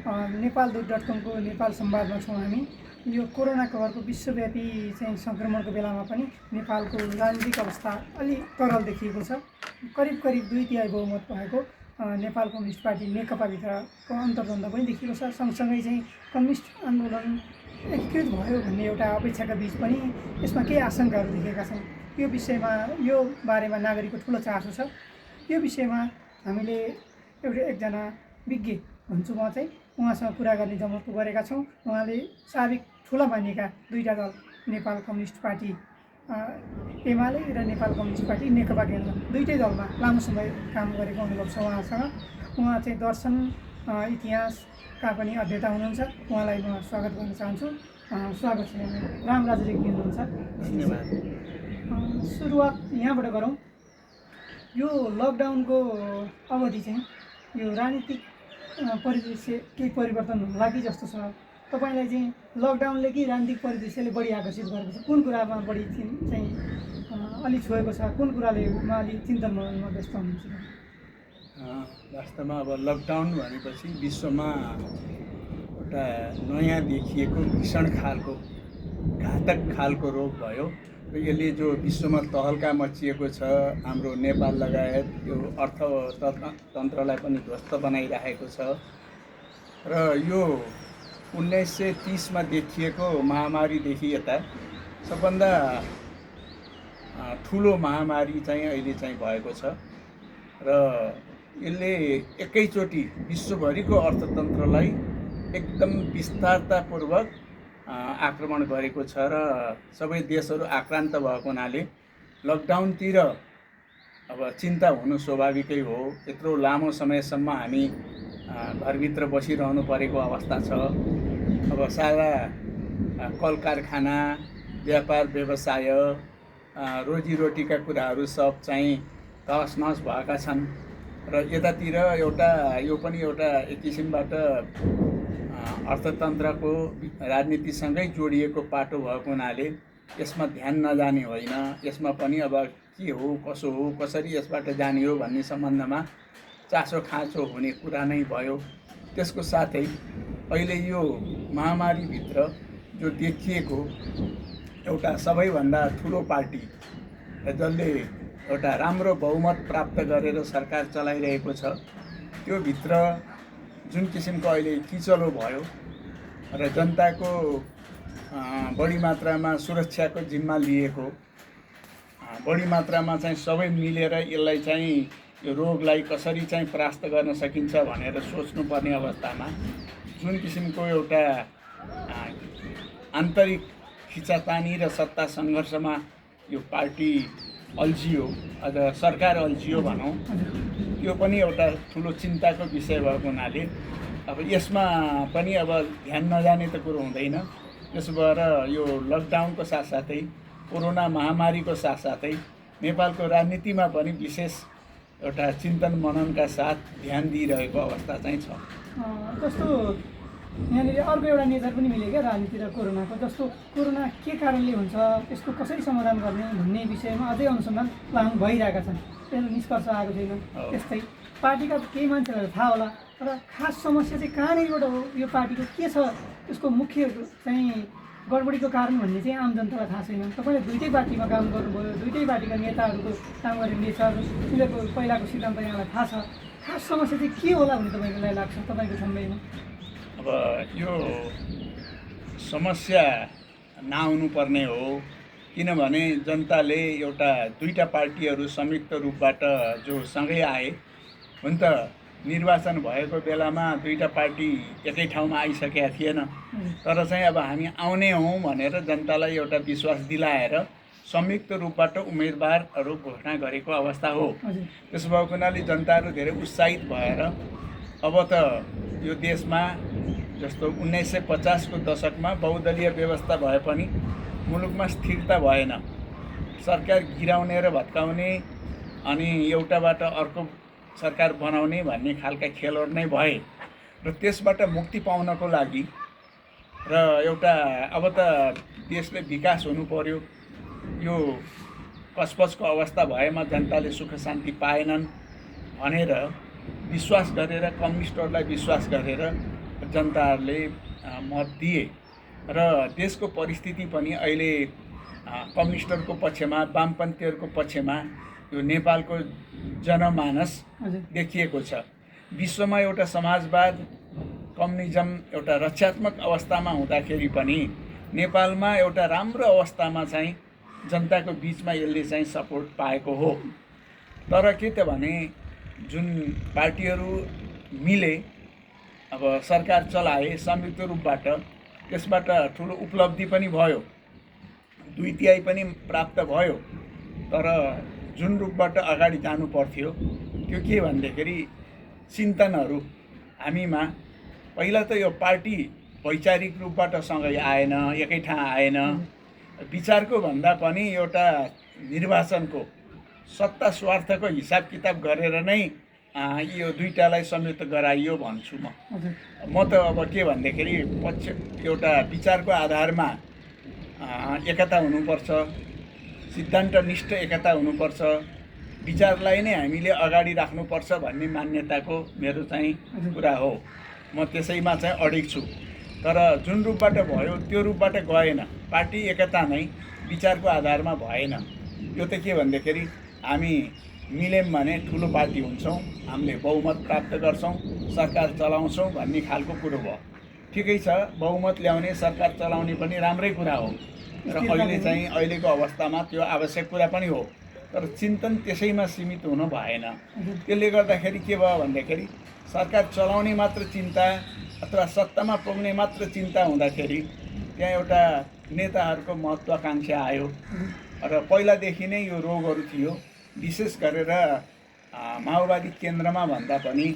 नेपालदूत.com को नेपाल संवादमा छौँ हामी। यो कोरोना खबरको विश्वव्यापी चाहिँ सङ्क्रमणको बेलामा पनि नेपालको राजनीतिक अवस्था अलि तरल देखिएको छ। करिब 2/3 बहुमत भएको नेपाल कम्युनिस्ट पार्टी नेकपाभित्रको अन्तर्द्वन्द पनि देखिएको छ। सँगसँगै चाहिँ कम्युनिस्ट आन्दोलन एकीकृत भयो भन्ने एउटा अपेक्षाका बीच पनि यसमा केही आशंकाहरू देखेका छौँ। यो बारेमा नागरिकको ठुलो चासो छ। यो विषयमा हामीले एकजना विज्ञ हुन्छु म चाहिँ उहाँसँग कुरा गर्ने जमर्को गरेका छौँ। उहाँले साबिक ठुला मानिएका दुईटा दल नेपाल कम्युनिस्ट पार्टी एमाले र नेपाल कम्युनिस्ट पार्टी नेकपा केन्द्र दुईटै दलमा लामो समय काम गरेको अनुभव छ उहाँसँग। उहाँ चाहिँ दर्शन इतिहासका पनि अध्येता हुनुहुन्छ। उहाँलाई म स्वागत गर्न चाहन्छु। स्वागत छ। रामराज रेग्मी हुनुहुन्छ। धन्यवाद। सुरुवात यहाँबाट गरौँ। यो लकडाउनको अवधि चाहिँ यो राजनीतिक परिदृश्य केही परिवर्तन हुन लागि जस्तो छ। तपाईँलाई चाहिँ लकडाउनले कि राजनीतिक परिदृश्यले बढी आकर्षित गरेको छ? कुन कुरामा बढी चाहिँ अलि छोएको छ? कुन कुराले अलि चिन्तन मननमा व्यस्त हुनुहुन्छ? वास्तवमा अब लकडाउन भनेपछि विश्वमा एउटा नयाँ देखिएको भीषण खालको घातक खालको रोग भयो र यसले जो विश्वमा तहल्का मचिएको छ, हाम्रो नेपाल लगायत यो अर्थतन्त्रलाई पनि ध्वस्त बनाइरहेको छ। र यो 1930मा देखिएको महामारीदेखि यता सबभन्दा ठुलो महामारी चाहिँ अहिले चाहिँ भएको छ र यसले एकैचोटि विश्वभरिको अर्थतन्त्रलाई एकदम विस्तारतापूर्वक आक्रमण गरेको छ र सबै देशहरू आक्रान्त भएको हुनाले लकडाउनतिर अब चिन्ता हुनु स्वाभाविकै हो। यत्रो लामो समयसम्म हामी घरभित्र बसिरहनु परेको अवस्था छ। अब सारा कल कारखाना, व्यापार व्यवसाय, रोजीरोटीका कुराहरू सब चाहिँ तहस नहस भएका छन् र यतातिर यो पनि एउटा एक किसिमबाट अर्थतन्त्रको राजनीतिसँगै जोडिएको पाटो भएको हुनाले यसमा ध्यान नजाने होइन। यसमा पनि अब के हो, कसो हो, कसरी यसबाट जाने हो भन्ने सम्बन्धमा चासो खाँचो हुने कुरा नै भयो। त्यसको साथै अहिले यो महामारीभित्र जो देखिएको एउटा सबैभन्दा ठुलो पार्टी जसले एउटा राम्रो बहुमत प्राप्त गरेर सरकार चलाइरहेको छ, त्यो भित्र जुन किसिमको अहिले किचलो भयो र जनताको बढी मात्रामा सुरक्षाको जिम्मा लिएको, बढी मात्रामा चाहिँ सबै मिलेर यसलाई चाहिँ यो रोगलाई कसरी चाहिँ परास्त गर्न सकिन्छ भनेर सोच्नुपर्ने अवस्थामा जुन किसिमको एउटा आन्तरिक खिचातानी र सत्ता सङ्घर्षमा यो पार्टी अल्झियो, अझ सरकार अल्झियो भनौँ, यो पनि एउटा ठुलो चिन्ताको विषय भएको हुनाले अब यसमा पनि अब ध्यान नजाने त कुरो हुँदैन। त्यसो भएर यो लकडाउनको साथसाथै कोरोना महामारीको साथसाथै नेपालको राजनीतिमा पनि विशेष एउटा चिन्तन मननका साथ ध्यान दिइरहेको अवस्था चाहिँ छ। जस्तो यहाँनिर अर्को एउटा नेचर पनि मिल्यो क्या राजनीति र कोरोनाको। जस्तो कोरोना के कारणले हुन्छ, यसको कसरी समाधान गर्ने भन्ने विषयमा अझै अनुसन्धान भइरहेका छन्। त्यसको निष्कर्ष आएको छैन। त्यस्तै पार्टीका केही मान्छेहरूलाई थाहा होला र खास समस्या चाहिँ कहाँनिरबाट हो, यो पार्टीको के छ, यसको मुख्य चाहिँ गडबडीको कारण भन्ने चाहिँ आम जनतालाई थाहा छैन। तपाईँले दुईटै पार्टीमा काम गर्नुभयो, दुईटै पार्टीका नेताहरूको काम गर्ने नेचर, उनीहरूको पहिलाको सिद्धान्त यहाँलाई थाहा छ। खास समस्या चाहिँ के होला भन्ने तपाईँलाई लाग्छ, तपाईँको ठम्बैमा? अब यो समस्या नआउनुपर्ने हो, किनभने जनताले एउटा दुईटा पार्टीहरू संयुक्त रूपबाट जो सँगै आए हुन त निर्वाचन भएको बेलामा दुईटा पार्टी एकै ठाउँमा आइसकेका थिएन, तर चाहिँ अब हामी आउने हौँ भनेर जनतालाई एउटा विश्वास दिलाएर संयुक्त रूपबाट उम्मेदवारहरू घोषणा गरेको अवस्था हो। त्यसो भएको हुनाले जनताहरू धेरै उत्साहित भएर अब त यो देशमा जस्तो 1950को दशकमा बहुदलीय व्यवस्था भए पनि मुलुकमा स्थिरता भएन। सरकार गिराउने र भत्काउने अनि एउटाबाट अर्को सरकार बनाउने भन्ने खालका खेलहरू नै भए र त्यसबाट मुक्ति पाउनको लागि र एउटा अब त देशले विकास हुनु पर्यो, यो कसपसको अवस्था भएमा जनताले सुख शान्ति पाएनन् भनेर विश्वास गरेर, कम्युनिस्टहरूलाई विश्वास गरेर जनताहरूले मत दिए र देशको परिस्थिति पनि अहिले कम्युनिस्टहरूको पक्षमा, वामपन्थीहरूको पक्षमा यो नेपालको जनमानस हजुर देखिएको छ। विश्वमा एउटा समाजवाद, कम्युनिजम एउटा रक्षात्मक अवस्थामा हुँदाखेरि पनि नेपालमा एउटा राम्रो अवस्थामा चाहिँ जनताको बिचमा यसले चाहिँ सपोर्ट पाएको हो। तर के त भने जुन पार्टीहरू मिले, अब सरकार चलाए संयुक्त रूपबाट, त्यसबाट ठुलो उपलब्धि पनि भयो, 2/3 पनि प्राप्त भयो। तर जुन रूपबाट अगाडि जानु पर्थ्यो त्यो के भन्दाखेरि चिन्तनहरू हामीमा, पहिला त यो पार्टी वैचारिक रूपबाट सँगै आएन, एकै ठाउँ आएन। विचारको भन्दा पनि एउटा निर्वाचनको सत्ता स्वार्थको हिसाब किताब गरेर नै यो दुईटालाई संयुक्त गराइयो भन्छु म। म त अब के भन्दाखेरि एउटा विचारको आधारमा एकता हुनुपर्छ, सिद्धान्तनिष्ठ एकता हुनुपर्छ, विचारलाई नै हामीले अगाडि राख्नुपर्छ भन्ने मान्यताको मेरो चाहिँ कुरा हो। म त्यसैमा चाहिँ अडिग छु। तर जुन रूपबाट भयो त्यो रूपबाट गएन, पार्टी एकता नै विचारको आधारमा भएन। यो त के भन्दाखेरि हामी मिल्यौँ भने ठुलो पार्टी हुन्छौँ, हामीले बहुमत प्राप्त गर्छौँ, सरकार चलाउँछौँ भन्ने खालको कुरो भयो। ठिकै छ, बहुमत ल्याउने, सरकार चलाउने पनि राम्रै कुरा हो र अहिले चाहिँ अहिलेको अवस्थामा त्यो आवश्यक कुरा पनि हो। तर चिन्तन त्यसैमा सीमित हुनु भएन। त्यसले गर्दाखेरि के भयो भन्दाखेरि सरकार चलाउने मात्र चिन्ता अथवा सत्तामा पुग्ने मात्र चिन्ता हुँदाखेरि त्यहाँ एउटा नेताहरूको महत्त्वाकांक्षा आयो र पहिलादेखि नै यो रोगहरू थियो। विशेष गरेर माओवादी केन्द्रमा भन्दा पनि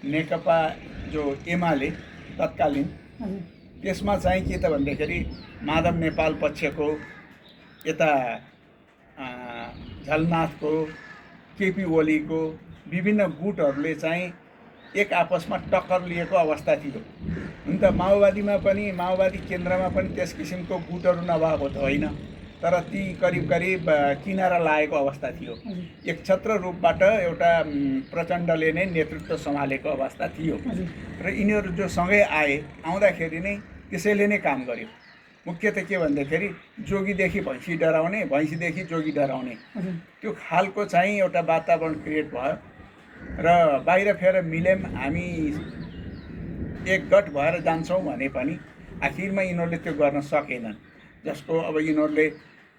नेकपा जो एमाले तत्कालीन, त्यसमा चाहिँ के त भन्दाखेरि माधव नेपाल पक्षको, यता झलनाथको, केपी ओलीको विभिन्न गुटहरूले चाहिँ एक आपसमा टक्कर लिएको अवस्था थियो। हुन त माओवादीमा पनि, माओवादी केन्द्रमा पनि त्यस किसिमको गुटहरू नभएको त होइन, तर ती करिब करिब किनारा लागेको अवस्था थियो। एकछत्र रूपबाट एउटा प्रचण्डले नै नेतृत्व सम्हालेको अवस्था थियो र यिनीहरू जो सँगै आउँदाखेरि नै त्यसैले नै काम गर्यो। मुख्य त के भन्दाखेरि जोगीदेखि भैँसी डराउने, भैँसीदेखि जोगी डराउने, त्यो खालको चाहिँ एउटा वातावरण क्रिएट भयो र बाहिर फेर मिल्यौँ, हामी एकगठ भएर जान्छौँ भने पनि आखिरमा यिनीहरूले त्यो गर्न सकेनन्। जसको अब यिनीहरूले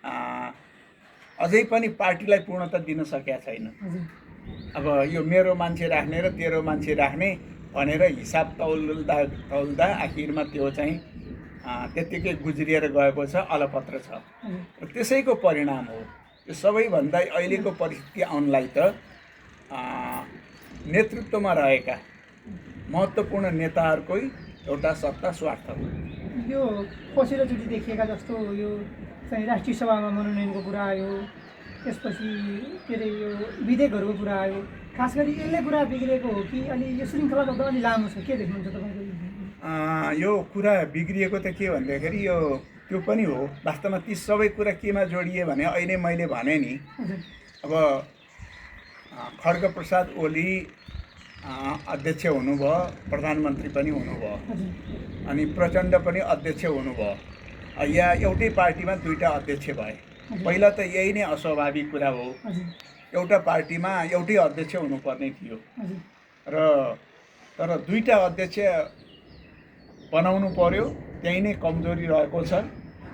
अझै पनि पार्टीलाई पूर्णता दिन सकेका छैनन्। अब यो मेरो मान्छे राख्ने र तेरो मान्छे राख्ने भनेर हिसाब तौल्दा आखिरमा त्यो चाहिँ त्यत्तिकै गुज्रिएर गएको छ, अलपत्र छ। र त्यसैको परिणाम हो। यो सबैभन्दा अहिलेको परिस्थिति आउनलाई त नेतृत्वमा रहेका महत्त्वपूर्ण नेताहरूकै एउटा सत्ता स्वार्थ हो। यो पछिल्लोचोटि देखिएका जस्तो यो चाहिँ राष्ट्रिय सभामा मनोनयनको कुरा आयो, त्यसपछि के अरे यो विधेयकहरूको कुरा आयो। खास गरी यसले कुरा बिग्रिएको हो कि अलि यो श्रृङ्खला त अलि लामो छ, के देख्नुहुन्छ तपाईँको? यो कुरा बिग्रिएको त के भन्दाखेरि यो त्यो पनि हो। वास्तवमा ती सबै कुरा केमा जोडिए भने अहिले मैले भने नि, अब खड्गप्रसाद ओली अध्यक्ष हुनुभयो, प्रधानमन्त्री पनि हुनुभयो, अनि प्रचण्ड पनि अध्यक्ष हुनुभयो। या एउटै पार्टीमा दुईटा अध्यक्ष भए। पहिला त यही नै अस्वाभाविक कुरा हो। एउटा पार्टीमा एउटै अध्यक्ष हुनुपर्ने थियो र तर दुईटा अध्यक्ष बनाउनु पर्यो, त्यही नै कमजोरी रहेको छ।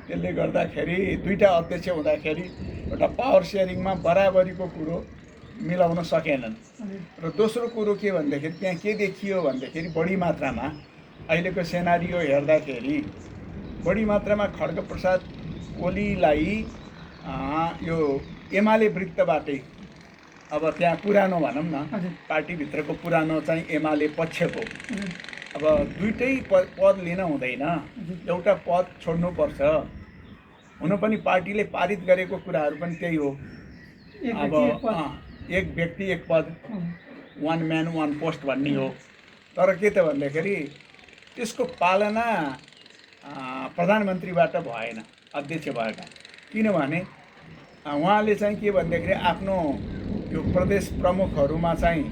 त्यसले गर्दाखेरि दुईटा अध्यक्ष हुँदाखेरि एउटा पावर सेयरिङमा बराबरीको कुरो मिलाउन सकेनन्। र दोस्रो कुरो के भन्दाखेरि त्यहाँ के देखियो भन्दाखेरि बढी मात्रामा अहिलेको सेनारियो हेर्दाखेरि बढी मात्रामा खड्गप्रसाद ओलीलाई यो एमाले वृत्तबाटै, अब त्यहाँ पुरानो भनौँ न, पार्टीभित्रको पुरानो चाहिँ एमाले पक्षको अब दुईटै पद लिन हुँदैन, एउटा पद छोड्नुपर्छ। हुन पनि पार्टीले पारित गरेको कुराहरू पनि त्यही हो। अब एक व्यक्ति एक पद, वान म्यान वान पोस्ट भन्ने हो। तर के त भन्दाखेरि त्यसको पालना प्रधानमन्त्रीबाट भएन, अध्यक्षबाट। किनभने उहाँले चाहिँ के भन्दाखेरि आफ्नो यो प्रदेश प्रमुखहरूमा चाहिँ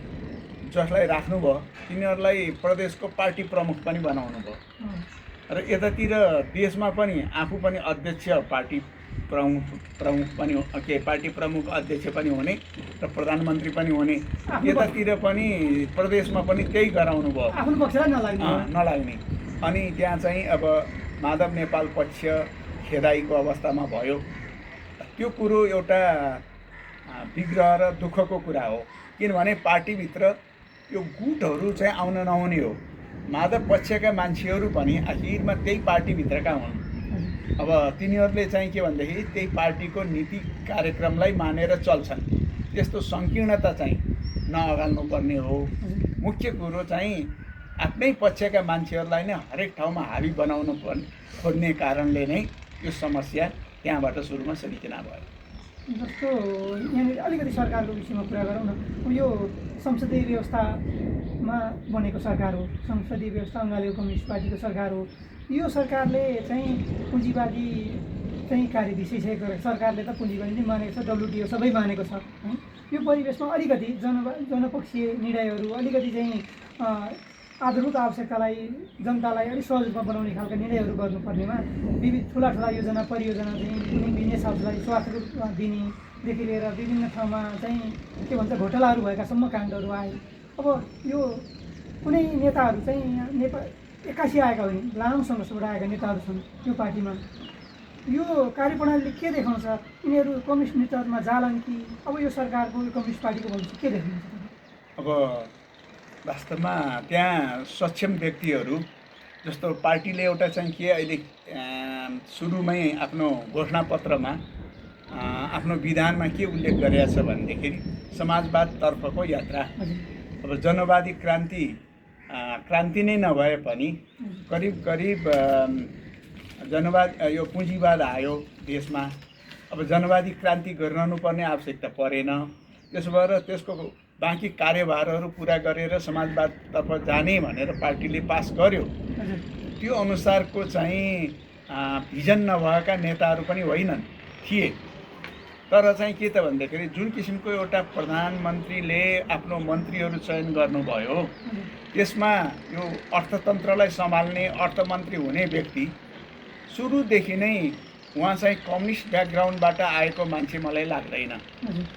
जसलाई राख्नुभयो तिनीहरूलाई प्रदेशको पार्टी प्रमुख पनि बनाउनु भयो र यतातिर देशमा पनि आफू पनि अध्यक्ष पार्टी प्रमुख पनि के पार्टी प्रमुख अध्यक्ष पनि हुने र प्रधानमन्त्री पनि हुने यतातिर पनि प्रदेशमा पनि त्यही गराउनु भयो आफ्नो पक्षलाई नलाग्ने अनि त्यहाँ चाहिँ अब माधव नेपाल पक्ष खेदाईको अवस्थामा भयो त्यो कुरो एउटा विग्रह र दुःखको कुरा हो किनभने पार्टीभित्र यो गुटहरू चाहिँ आउन नहुने हो माधव पक्षका मान्छेहरू पनि आखिरमा त्यही पार्टीभित्रका हुन् अब तिनीहरूले चाहिँ के भनेदेखि त्यही पार्टीको नीति कार्यक्रमलाई मानेर चल्छन् त्यस्तो सङ्कीर्णता चाहिँ नअगाल्नुपर्ने हो मुख्य कुरो चाहिँ आफ्नै पक्षका मान्छेहरूलाई नै हरेक ठाउँमा हावी बनाउनु खोज्ने कारणले नै यो समस्या त्यहाँबाट सुरुमा सृजना भयो जस्तो यहाँनिर अलिकति सरकारको विषयमा कुरा गरौँ न यो संसदीय व्यवस्थामा बनेको सरकार हो संसदीय व्यवस्था अङ्गाले कम्युनिस्ट पार्टीको सरकार हो यो सरकारले चाहिँ पुँजीवादी चाहिँ कार्यविशेषको सरकारले त पुँजीवादी नै मानेको छ WTO सबै मानेको छ है यो परिवेशमा अलिकति जनपक्षीय निर्णयहरू अलिकति चाहिँ आधारभूत आवश्यकतालाई जनतालाई अलिक सहज रूपमा बनाउने खालका निर्णयहरू गर्नुपर्नेमा विविध ठुला योजना परियोजना चाहिँ कुनै बिजनेस हाउसलाई स्वास्थ्यको रूपमा दिनेदेखि लिएर विभिन्न ठाउँमा चाहिँ के भन्छ घोटालाहरू भएकासम्म काण्डहरू आए अब यो कुनै नेताहरू चाहिँ नेपाल 81 आएका होइन लामो सङ्घर्षबाट आएका नेताहरू छन् यो पार्टीमा यो कार्यप्रणालीले के देखाउँछ यिनीहरू कम्युनिस्ट नेतृत्वमा जालान् कि अब यो सरकारको कम्युनिस्ट पार्टीको भविष्य के देखाउँछ अब वास्तवमा त्यहाँ सक्षम व्यक्तिहरू जस्तो पार्टीले एउटा चाहिँ के अहिले सुरुमै आफ्नो घोषणापत्रमा आफ्नो विधानमा के उल्लेख गरेको छ भनेदेखि समाजवादतर्फको यात्रा अब जनवादी क्रान्ति नै नभए पनि करिब यो पुँजीवाद आयो देशमा अब जनवादी क्रान्ति गरिरहनुपर्ने आवश्यकता परेन त्यसो भएर त्यसको बाँकी कार्यभारहरू पुरा गरेर समाजवादतर्फ जाने भनेर पार्टीले पास गर्यो त्यो अनुसारको चाहिँ भिजन नभएका नेताहरू पनि होइनन् थिए तर चाहिँ के त भन्दाखेरि जुन किसिमको एउटा प्रधानमन्त्रीले आफ्नो मन्त्रीहरू चयन गर्नुभयो त्यसमा यो अर्थतन्त्रलाई सम्हाल्ने अर्थमन्त्री हुने व्यक्ति सुरुदेखि नै उहाँ चाहिँ कम्युनिस्ट ब्याकग्राउन्डबाट आएको मान्छे मलाई लाग्दैन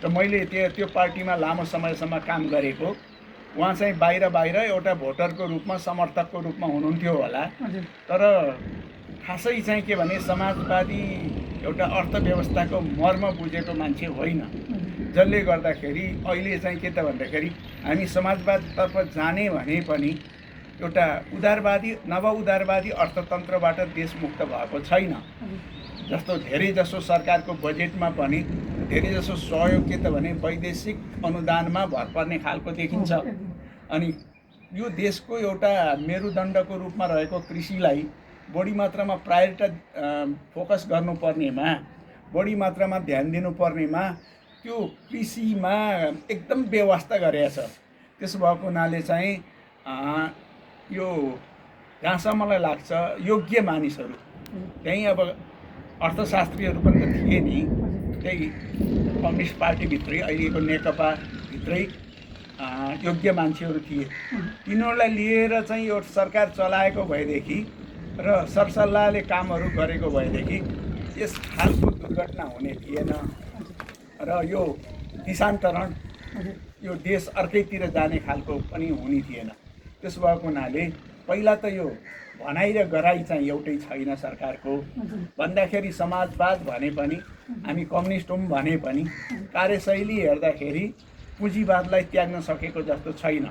र मैले त्यो पार्टीमा लामो समयसम्म काम गरेको उहाँ चाहिँ बाहिर एउटा भोटरको रूपमा समर्थकको रूपमा हुनुहुन्थ्यो होला तर खासै चाहिँ के भने समाजवादी एउटा अर्थव्यवस्थाको मर्म बुझेको मान्छे होइन जसले गर्दाखेरि अहिले चाहिँ के त भन्दाखेरि हामी समाजवादतर्फ जाने भने पनि एउटा नव-उदारवादी अर्थतन्त्रबाट देश मुक्त भएको छैन जस्तो धेरैजसो सरकारको बजेटमा पनि धेरैजसो सहयोग के त भने वैदेशिक अनुदानमा भर पर्ने खालको देखिन्छ अनि यो देशको एउटा मेरुदण्डको रूपमा रहेको कृषिलाई बढी मात्रामा फोकस गर्नुपर्नेमा बढी मात्रामा ध्यान दिनुपर्नेमा त्यो कृषिमा एकदम व्यवस्था गरेको छ त्यसो भएको हुनाले चाहिँ यो जहाँसम्मलाई लाग्छ योग्य मानिसहरू त्यही अब अर्थशास्त्रीहरू पनि त थिए नि त्यही कम्युनिस्ट पार्टीभित्रै अहिलेको नेकपाभित्रै योग्य मान्छेहरू थिए तिनीहरूलाई लिएर चाहिँ यो सरकार चलाएको भएदेखि र सरसल्लाहले कामहरू गरेको भएदेखि यस खालको दुर्घटना हुने थिएन र यो देशान्तरण यो देश अर्कैतिर जाने खालको पनि हुने थिएन त्यसो भएको हुनाले पहिला त यो भनाइ र गराइ चाहिँ एउटै छैन सरकारको भन्दाखेरि समाजवाद भने पनि हामी कम्युनिस्ट हौँ भने पनि कार्यशैली हेर्दाखेरि पुँजीवादलाई त्याग्न सकेको जस्तो छैन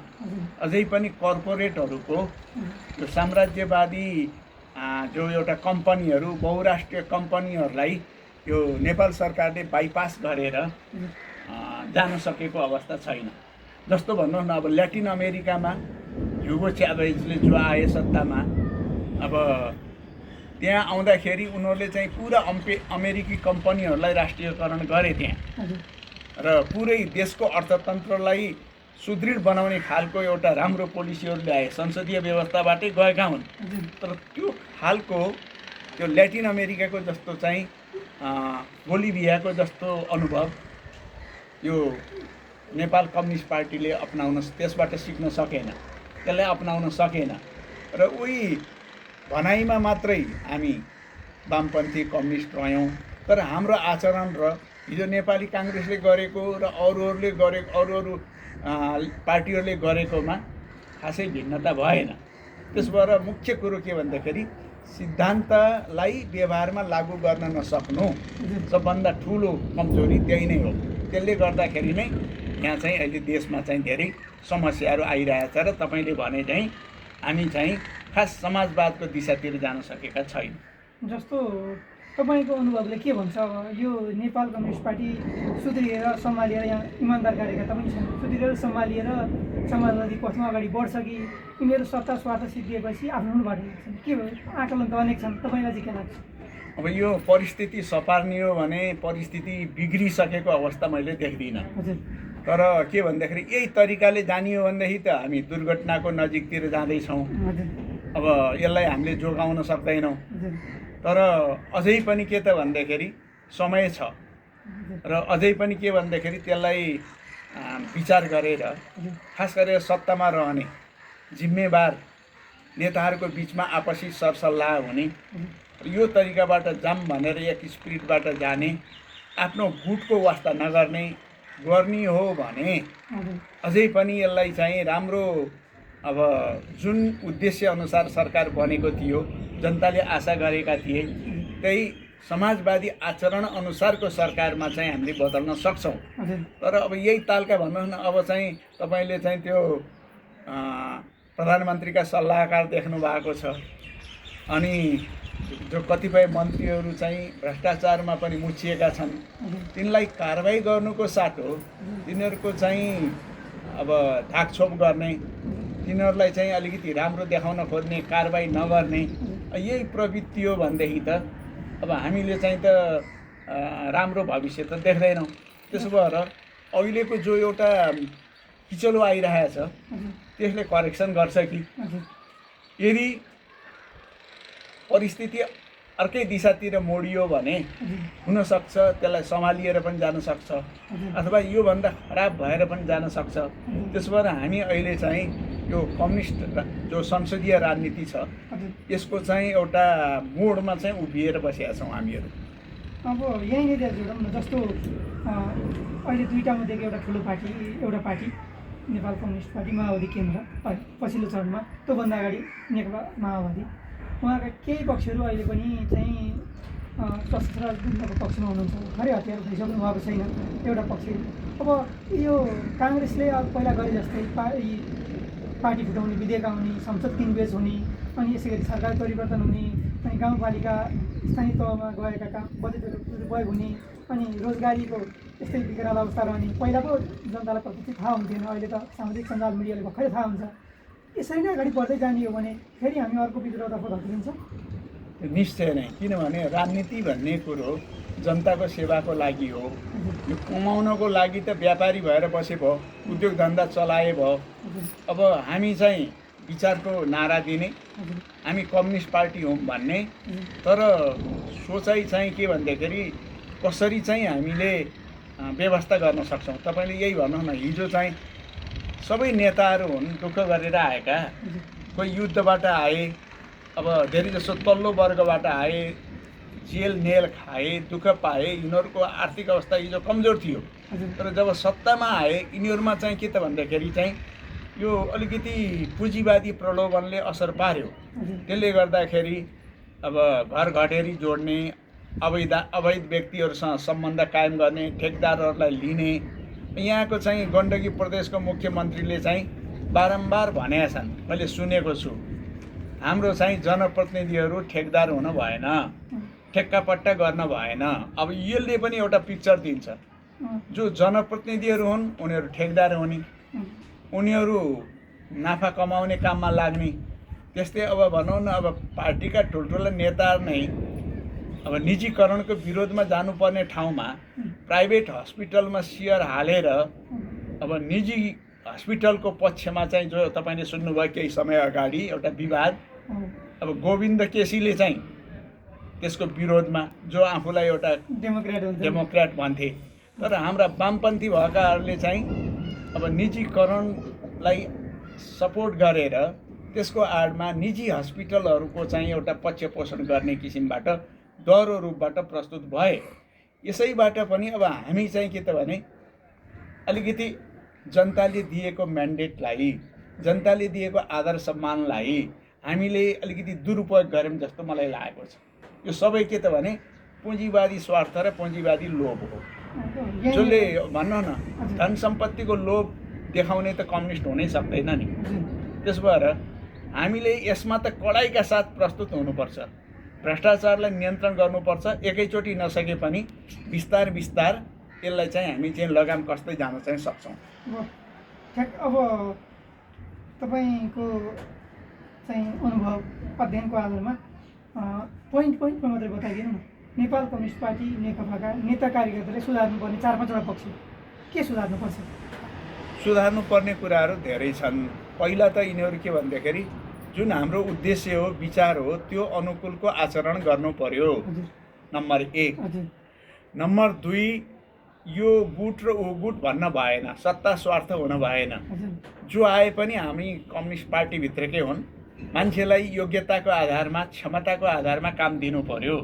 अझै पनि कर्पोरेटहरूको यो साम्राज्यवादी जो एउटा कम्पनीहरू बहुराष्ट्रिय कम्पनीहरूलाई यो नेपाल सरकारले बाइपास गरेर जान सकेको अवस्था छैन जस्तो भन्नुहोस् न अब ल्याटिन अमेरिकामा ह्युगो च्याभेजले जो आए सत्तामा अब त्यहाँ आउँदाखेरि उनीहरूले चाहिँ पुरा अमेरिकी कम्पनीहरूलाई राष्ट्रियकरण गरे त्यहाँ र पुरै देशको अर्थतन्त्रलाई सुदृढ बनाउने खालको एउटा राम्रो पोलिसीहरू ल्याए संसदीय व्यवस्थाबाटै गएका हुन् तर त्यो खालको त्यो ल्याटिन अमेरिकाको जस्तो चाहिँ बोलिभियाको जस्तो अनुभव यो नेपाल कम्युनिस्ट पार्टीले अपनाउन त्यसबाट सिक्न सकेन, त्यसलाई अपनाउन सकेन र उही भनाइमा मात्रै हामी वामपन्थी कम्युनिस्ट रह्यौँ। तर हाम्रो आचरण र हिजो नेपाली काङ्ग्रेसले गरेको र अरूहरूले गरेको अरू पार्टीहरूले गरेकोमा खासै भिन्नता भएन। त्यस भएर मुख्य कुरो के भन्दाखेरि सिद्धान्तलाई व्यवहारमा लागू गर्न नसक्नु सबभन्दा ठुलो कमजोरी त्यही नै हो। त्यसले गर्दाखेरि नै यहाँ चाहिँ अहिले देशमा चाहिँ धेरै समस्याहरू आइरहेछ र तपाईँले भने चाहिँ हामी चाहिँ खास समाजवादको दिशातिर जान सकेका छैनौँ। जस्तो तपाईँको अनुभवले के भन्छ, यो नेपाल कम्युनिस्ट पार्टी सुध्रिएर सम्हालिएर यहाँ इमान्दार कार्यकर्ता पनि छन्, सुध्रिएर सम्हालिएर समाजवादी पथमा अगाडि बढ्छ कि यिनीहरू सत्ता स्वार्थ सिद्धिएपछि आफ्नो बाटो हिँड्छन्? के भयो? आकलन त अनेक छन्, तपाईँलाई चाहिँ के लाग्छ? अब यो परिस्थिति सपार्ने हो भने परिस्थिति बिग्रिसकेको अवस्था मैले देख्दिनँ। हजुर। तर के भन्दाखेरि यही तरिकाले जानियो भनेदेखि त हामी दुर्घटनाको नजिकतिर जाँदैछौँ। हजुर। अब यसलाई हामीले जोगाउन सक्दैनौँ। हजुर। तर अझै पनि के त भन्दाखेरि समय छ र अझै पनि के भन्दाखेरि त्यसलाई विचार गरेर खास गरेर सत्तामा रहने जिम्मेवार नेताहरूको बिचमा आपसी सरसल्लाह हुने, यो तरिकाबाट जाम भनेर एक स्पिरिटबाट जाने, आफ्नो गुटको वास्ता नगर्ने, गर्ने हो भने अझै पनि यसलाई चाहिँ राम्रो अब जुन उद्देश्य अनुसार सरकार बनेको थियो, जनताले आशा गरेका थिए त्यही समाजवादी आचरण अनुसारको सरकारमा चाहिँ हामीले बदल्न सक्छौँ। तर अब यही तालका भन्नुहोस् न, अब चाहिँ तपाईँले चाहिँ त्यो प्रधानमन्त्रीका सल्लाहकार देख्नु भएको छ, अनि जो कतिपय मन्त्रीहरू चाहिँ भ्रष्टाचारमा पनि मुछिएका छन्, तिनलाई कारबाही गर्नुको साटो तिनीहरूको चाहिँ अब ढाकछोप गर्ने, तिनीहरूलाई चाहिँ अलिकति राम्रो देखाउन खोज्ने, कारबाही नगर्ने, यही प्रवृत्ति हो भनेदेखि त अब हामीले चाहिँ त राम्रो भविष्य त देख्दैनौँ। त्यसो भएर अहिलेको जो एउटा किचलो आइरहेछ त्यसले करेक्सन गर्छ कि यदि परिस्थिति अर्कै दिशातिर मोडियो भने हुनसक्छ त्यसलाई सम्हालिएर पनि जान सक्छ अथवा योभन्दा खराब भएर पनि जान सक्छ। त्यसो भएर हामी अहिले चाहिँ यो कम्युनिस्ट जो संसदीय राजनीति छ यसको चाहिँ एउटा मोडमा चाहिँ उभिएर बसेका छौँ हामीहरू। अब यहीँनिर जोडौँ न, जस्तो अहिले दुईवटा मध्येको एउटा ठुलो पार्टी, एउटा पार्टी नेपाल कम्युनिस्ट पार्टी माओवादी केन्द्र पछिल्लो चरणमा, त्योभन्दा अगाडि नेकपा माओवादी, उहाँका केही पक्षहरू अहिले पनि चाहिँ सशस्त्र युद्धको पक्षमा हुनुहुन्छ, खरै हतियार उठाइसक्नु भएको छैन एउटा पक्ष। अब यो काङ्ग्रेसले अब पहिला गरे जस्तै पार्टी फुटाउने, विधेयक आउने, संसद किनबेच हुने, अनि यसै गरी सरकार परिवर्तन हुने, अनि गाउँपालिका स्थानीय तहमा गएका काम बजेटहरू प्रयोग हुने, अनि रोजगारीको यस्तै विकराल अवस्था रहने, पहिला पो जनतालाई प्रत्यक्ष थाहा हुन्थेन, अहिले त सामाजिक सञ्जाल मिडियाले भर्खरै थाहा हुन्छ। यसरी नै अगाडि बढ्दै जाने हो भने फेरि हामी अर्को विद्रोहतर्फ धकिन्छ। निश्चय नै, किनभने राजनीति भन्ने कुरो जनताको सेवाको लागि हो। यो कमाउनको लागि त व्यापारी भएर बसे भयो, उद्योग धन्दा चलाए भयो। अब हामी चाहिँ विचारको नारा दिने, हामी कम्युनिस्ट पार्टी हौँ भन्ने, तर सोचाइ चाहिँ के भन्दाखेरि कसरी चाहिँ हामीले व्यवस्था गर्न सक्छौँ। तपाईँले यही भन्नुहोस् न, हिजो चाहिँ सबै नेताहरू हुन् दुःख गरेर आएका, कोही युद्धबाट आए, अब धेरै जसो तल्लो वर्गबाट आए, जेल नेल खाए, दुःख पाए, यिनीहरूको आर्थिक अवस्था हिजो कमजोर थियो। तर जब सत्तामा आए यिनीहरूमा चाहिँ के त भन्दाखेरि चाहिँ यो अलिकति पुँजीवादी प्रलोभनले असर पार्यो। त्यसले गर्दाखेरि अब घर घटेरी जोड्ने, अवैध व्यक्तिहरूसँग सम्बन्ध कायम गर्ने, ठेकदारहरूलाई लिने, यहाँको चाहिँ गण्डकी प्रदेशको मुख्यमन्त्रीले चाहिँ बारम्बार भनेका छन्, मैले सुनेको छु, हाम्रो चाहिँ जनप्रतिनिधिहरू ठेकदार हुन भएन, ठेक्कापट्टा गर्न भएन। अब यसले पनि एउटा पिक्चर दिन्छ, जो जनप्रतिनिधिहरू हुन् उनीहरू ठेकदार हुने, उनीहरू नाफा कमाउने काममा लाग्ने। त्यस्तै अब भनौँ न, अब पार्टीका ठुल्ठुला नेताहरू नै अब निजीकरणको विरोधमा जानुपर्ने ठाउँमा प्राइभेट हस्पिटलमा सेयर हालेर अब निजी हस्पिटलको पक्षमा चाहिँ जो तपाईँले सुन्नुभयो केही समय अगाडि एउटा विवाद, अब गोविन्द केसीले चाहिँ त्यसको विरोधमा, जो आफूलाई एउटा डेमोक्रेट भन्थे, तर हाम्रा वामपन्थी भएकाहरूले चाहिँ अब निजीकरणलाई सपोर्ट गरेर त्यसको आडमा निजी हस्पिटलहरूको चाहिँ एउटा पक्षपोषण गर्ने किसिमबाट दह्रो रूपबाट प्रस्तुत भए। यसैबाट पनि अब हामी चाहिँ के त भने अलिकति जनताले दिएको म्यान्डेटलाई, जनताले दिएको आदर सम्मानलाई हामीले अलिकति दुरुपयोग गऱ्यौँ जस्तो मलाई लागेको छ। यो सबै के त भने पुँजीवादी स्वार्थ र पुँजीवादी लोभ हो। जसले भन्न न धन सम्पत्तिको लोभ देखाउने त कम्युनिस्ट हुनै सक्दैन नि। त्यस भएर हामीले यसमा त कडाइका साथ प्रस्तुत हुनुपर्छ, भ्रष्टाचारलाई नियन्त्रण गर्नुपर्छ। एकैचोटि नसके पनि बिस्तार बिस्तार यसलाई चाहिँ हामी चाहिँ लगाम कस्दै जान चाहिँ सक्छौँ। अब तपाईँको चाहिँ अनुभव अध्ययनको आधारमा पोइन्टमा मात्रै बताइदिनु न। नेपाल कम्युनिस्ट पार्टी नेकपाका नेता कार्यकर्ताले सुधार्नुपर्ने 4-5वटा पक्ष के सुधार्नुपर्छ? सुधार्नुपर्ने कुराहरू धेरै छन्। पहिला त यिनीहरू के भन्दाखेरि जुन हाम्रो उद्देश्य हो, विचार हो, त्यो अनुकूलको आचरण गर्नु पर्यो, नम्बर 1। नम्बर 2, यो गुट र ऊ गुट भन्न भएन, सत्ता स्वार्थ हुन भएन। जो आए पनि हामी कम्युनिस्ट पार्टीभित्रकै हुन्, मान्छेलाई योग्यताको आधारमा, क्षमताको आधारमा काम दिनु पर्यो।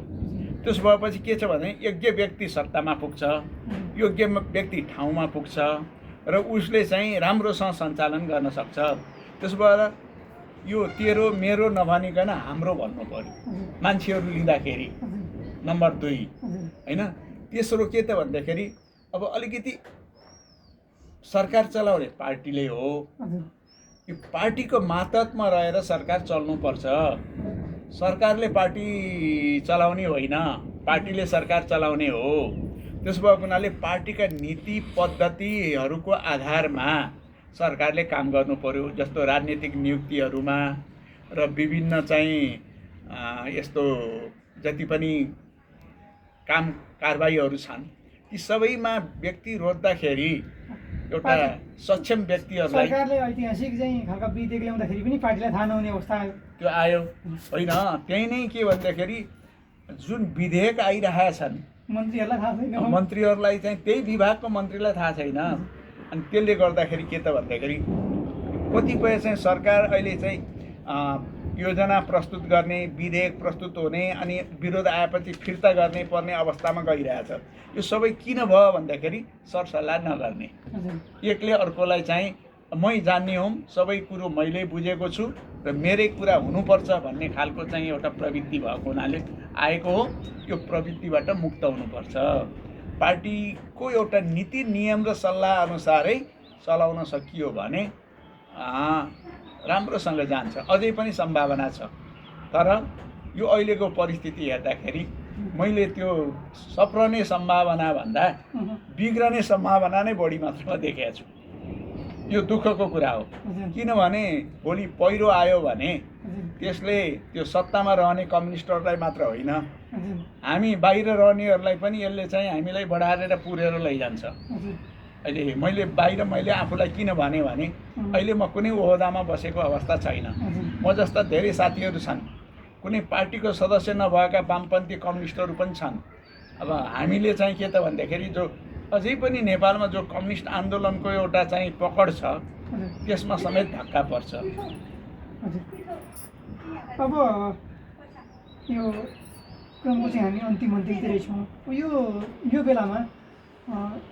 त्यस भएपछि के छ भने योग्य व्यक्ति सत्तामा पुग्छ, योग्य व्यक्ति ठाउँमा पुग्छ र उसले चाहिँ राम्रोसँग सञ्चालन गर्न सक्छ। त्यस भएर यो तेरो मेरो नभनिकन हाम्रो भन्नु पर्यो मान्छेहरू लिँदाखेरि, नम्बर 2 हैन। तेस्रो के त भन्दाखेरि अब अलिकति सरकार चलाउने पार्टीले हो, यो पार्टीको मातहतमा रहेर सरकार चल्नुपर्छ। सरकारले पार्टी चलाउने होइन, पार्टीले सरकार चलाउने हो। त्यस भएको हुनाले पार्टीका नीति पद्धतिहरूको आधारमा सरकारले काम गर्नु पर्यो। जस्तो राजनीतिक नियुक्तिहरूमा र विभिन्न चाहिँ यस्तो जति पनि काम कारबाहीहरू छन् ती सबैमा व्यक्ति रोज्दाखेरि एउटा सक्षम व्यक्तिहरूलाई सरकारले ऐतिहासिक चाहिँ खालका विधेयक ल्याउँदाखेरि पनि पार्टीलाई थाहा नहुने अवस्था आयो। त्यो आयो होइन। त्यही नै के भन्दाखेरि जुन विधेयक आइरहेका छन् मन्त्रीहरूलाई थाहा छैन, मन्त्रीहरूलाई चाहिँ त्यही विभागको मन्त्रीलाई थाहा छैन। अनि त्यसले गर्दाखेरि के त भन्दाखेरि कतिपय चाहिँ सरकार अहिले चाहिँ योजना प्रस्तुत गर्ने, विधेयक प्रस्तुत हुने अनि विरोध आएपछि फिर्ता गर्ने पर्ने अवस्थामा गइरहेछ। यो सबै किन भयो भन्दाखेरि सरसल्लाह नगर्ने, एकले अर्कोलाई चाहिँ मै जान्ने हुँ, सबै कुरो मैले बुझेको छु र मेरै कुरा हुनुपर्छ भन्ने खालको चाहिँ एउटा प्रवृत्ति भएको हुनाले आएको हो। यो प्रवृत्तिबाट मुक्त हुनुपर्छ। पार्टीको एउटा नीति नियम र सल्लाह अनुसारै चलाउन सकियो भने राम्रोसँग जान्छ। अझै पनि सम्भावना छ, तर यो अहिलेको परिस्थिति हेर्दाखेरि मैले त्यो सप्रने सम्भावना भन्दा बिग्रने सम्भावना नै बढी मात्रामा देखेको छु। यो दुःखको कुरा हो। किनभने भोलि पहिरो आयो भने त्यसले त्यो सत्तामा रहने कम्युनिस्टहरूलाई मात्र होइन, हामी बाहिर रहनेहरूलाई पनि यसले चाहिँ हामीलाई बढारेर पुरेर लैजान्छ। अहिले मैले आफूलाई किन भने अहिले म कुनै ओहदामा बसेको अवस्था छैन। म जस्ता धेरै साथीहरू छन्, कुनै पार्टीको सदस्य नभएका वामपन्थी कम्युनिस्टहरू पनि छन्। अब हामीले चाहिँ के त भन्दाखेरि जो अझै पनि नेपालमा जो कम्युनिस्ट आन्दोलनको एउटा चाहिँ पकड छ त्यसमा समेत धक्का पर्छ। अब यो क्रमको चाहिँ हामी अन्तिम अन्तिमतिरै छौँ। यो बेलामा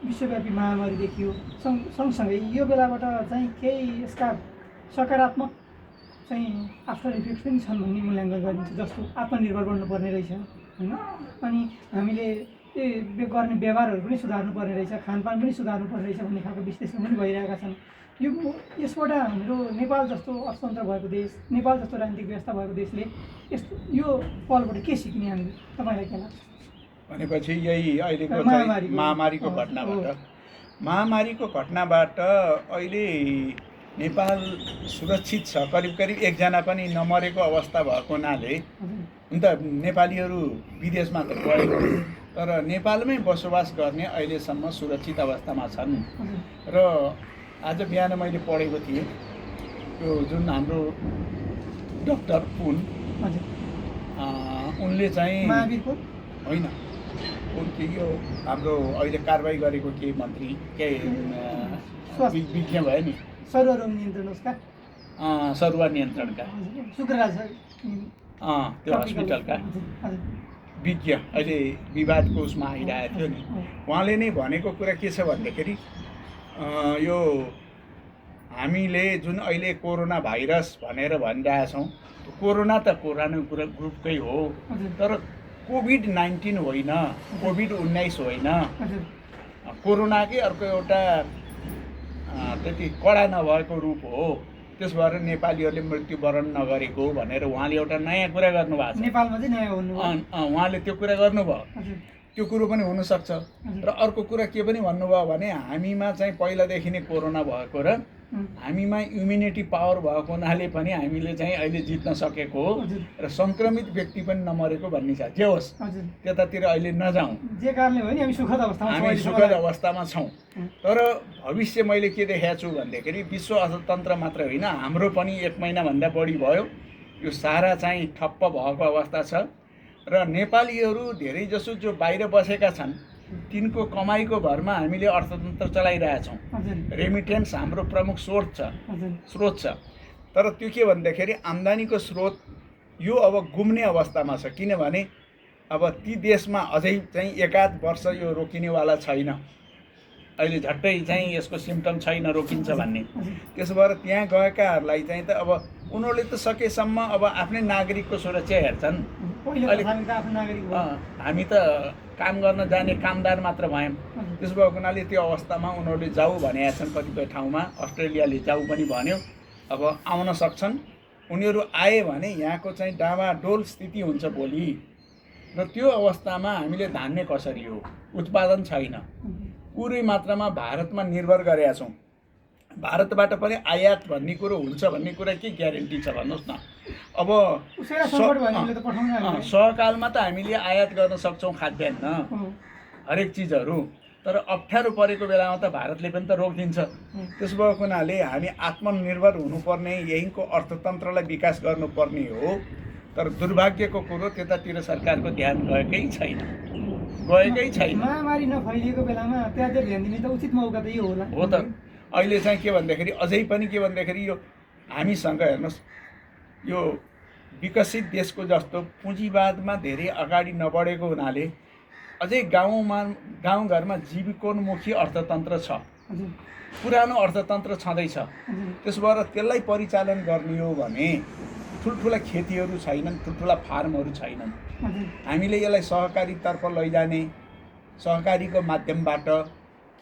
विश्वव्यापी महामारी देखियो, सँगसँगै यो बेलाबाट चाहिँ केही यसका सकारात्मक चाहिँ आफ्टर इफेक्ट पनि छन् भन्ने मूल्याङ्कन गरिन्छ। जस्तो आत्मनिर्भर बन्नुपर्ने रहेछ होइन, अनि हामीले गर्ने व्यवहारहरू पनि सुधार्नुपर्ने रहेछ, खानपान पनि सुधार्नुपर्ने रहेछ भन्ने खालको विश्लेषण पनि भइरहेका छन्। यसबाट हाम्रो नेपाल जस्तो अर्थतन्त्र भएको देश, नेपाल जस्तो राजनीतिक व्यवस्था भएको देशले यस्तो यो पलबाट के सिक्ने हामीले, तपाईँलाई के लाग्छ? भनेपछि यही अहिलेको महामारीको घटनाबाट अहिले नेपाल सुरक्षित छ। करिब करिब एकजना पनि नमरेको अवस्था भएको हुनाले हुन त नेपालीहरू विदेशमा त गएको, तर नेपालमै बसोबास गर्ने अहिलेसम्म सुरक्षित अवस्थामा छन्। र आज बिहान मैले पढेको थिएँ, यो जुन हाम्रो डक्टर पुन उनले चाहिँ होइन के यो हाम्रो अहिले कारबाही गरेको के मन्त्री के विज्ञ भयो नि सर्वरोग नियन्त्रण उसका सरुवा नियन्त्रणका शुक्रराज त्यो हस्पिटलका हजुर विज्ञ अहिले विवादको उसमा आइरहेको थियो नि उहाँले नै भनेको कुरा के छ भन्दाखेरि यो हामीले जुन अहिले कोरोना भाइरस भनेर भनिरहेछौँ कोरोना त कोरोना ग्रुपकै हो तर कोभिड-19 होइन कोभिड-19 होइन कोरोनाकै अर्को एउटा त्यति कडा नभएको रूप हो त्यस भएर नेपालीहरूले मृत्युवरण नगरेको भनेर उहाँले एउटा नयाँ कुरा गर्नुभएको छ नेपालमा चाहिँ नयाँ हुनु उहाँले त्यो कुरा गर्नुभयो त्यो कुरो पनि हुनसक्छ र अर्को कुरा के पनि भन्नुभयो भने हामीमा चाहिँ पहिलादेखि नै कोरोना भएको र हामीमा इम्युनिटी पावर भएको हुनाले पनि हामीले चाहिँ अहिले जित्न सकेको हो र सङ्क्रमित व्यक्ति पनि नमरेको भन्ने छ जे होस् त्यतातिर अहिले नजाउँ जे कारणले हो नि हामी सुखद अवस्थामा छौँ तर भविष्य मैले के देखाएको छु भन्दाखेरि विश्व अर्थतन्त्र मात्र होइन हाम्रो पनि 1 महिनाभन्दा बढी भयो यो सारा चाहिँ ठप्प भएको अवस्था छ र नेपालीहरू धेरैजसो जो बाहिर बसेका छन् तिनको कमाइको भरमा हामीले अर्थतन्त्र चलाइरहेछौँ रेमिटेन्स हाम्रो प्रमुख स्रोत छ तर त्यो के भन्दाखेरि आम्दानीको स्रोत यो अब गुम्ने अवस्थामा छ किनभने अब ती देशमा अझै चाहिँ 1-8 वर्ष यो रोकिनेवाला छैन अहिले झट्टै चाहिँ यसको सिम्टम छैन रोकिन्छ भन्ने त्यसो भएर त्यहाँ गएकाहरूलाई चाहिँ त अब उनीहरूले त सकेसम्म अब आफ्नै नागरिकको सुरक्षा हेर्छन् हामी त काम गर्न जाने कामदार मात्र भयौँ त्यसो भएको हुनाले त्यो अवस्थामा उनीहरूले जाऊ भनेका छन् कतिपय ठाउँमा अस्ट्रेलियाले जाऊ पनि भन्यो अब आउन सक्छन् उनीहरू आए भने यहाँको चाहिँ डामाडोल स्थिति हुन्छ भोलि र त्यो अवस्थामा हामीले धान्ने कसरी हो उत्पादन छैन पुरै मात्रामा भारतमा निर्भर गरेका छौँ भारतबाट पनि आयात भन्ने कुरो हुन्छ भन्ने कुरा के ग्यारेन्टी छ भन्नुहोस् न अब सहकालमा त हामीले आयात गर्न सक्छौँ खाद्यान्न हरेक चिजहरू तर अप्ठ्यारो परेको बेलामा त भारतले पनि त रोकिदिन्छ त्यसो भएको हुनाले हामी आत्मनिर्भर हुनुपर्ने यहीँको अर्थतन्त्रलाई विकास गर्नुपर्ने हो तर दुर्भाग्यको कुरो त्यतातिर सरकारको ध्यान गएकै छैन महामारी नफैलिएको बेलामा त्यहाँ ध्यान दिने त उचित मौका त यो होला हो त अहिले चाहिँ के भन्दाखेरि अझै पनि के भन्दाखेरि यो हामीसँग हेर्नुहोस् यो विकसित देशको जस्तो पुँजीवादमा धेरै अगाडि नबढेको हुनाले अझै गाउँघरमा जीविकोन्मुखी अर्थतन्त्र छ पुरानो अर्थतन्त्र छँदैछ त्यसो भएर त्यसलाई परिचालन गर्ने हो भने ठुल्ठुला खेतीहरू छैनन् ठुल्ठुला फार्महरू छैनन् हामीले यसलाई सहकारीतर्फ लैजाने सहकारीको माध्यमबाट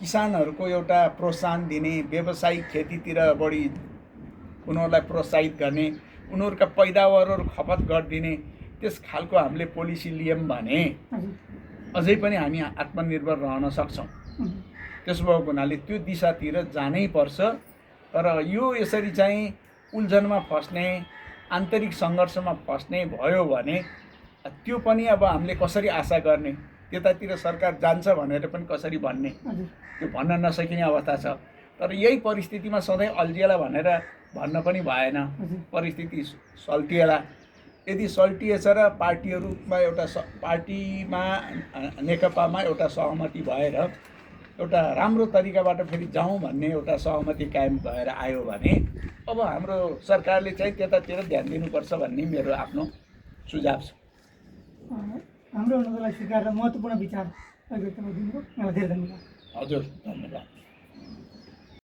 किसानहरूको एउटा प्रोत्साहन दिने व्यावसायिक खेतीतिर बढी उनीहरूलाई प्रोत्साहित गर्ने उनीहरूका पैदावारहरू खपत गरिदिने त्यस खालको हामीले पोलिसी लियौँ भने अझै पनि हामी आत्मनिर्भर रहन सक्छौँ त्यसो भएको हुनाले त्यो दिशातिर जानै पर्छ तर यो यसरी चाहिँ उल्झनमा फस्ने आन्तरिक सङ्घर्षमा फस्ने भयो भने त्यो पनि अब हामीले कसरी आशा गर्ने त्यतातिर सरकार जान्छ भनेर पनि कसरी भन्ने त्यो भन्न नसकिने अवस्था छ तर यही परिस्थितिमा सधैँ अल्झिएला भनेर भन्न पनि भएन परिस्थिति सल्टिएला यदि सल्टिएछ र पार्टीहरूमा एउटा पार्टीमा नेकपामा एउटा सहमति भएर एउटा राम्रो तरिकाबाट फेरि जाउँ भन्ने एउटा सहमति कायम भएर आयो भने अब हाम्रो सरकारले चाहिँ त्यतातिर ध्यान दिनुपर्छ भन्ने मेरो आफ्नो सुझाव छ हाम्रो अनुरोधलाई स्वीकार र महत्त्वपूर्ण विचार व्यक्त गरिदिनुभयो। यहाँलाई धेरै धन्यवाद। हजुर धन्यवाद।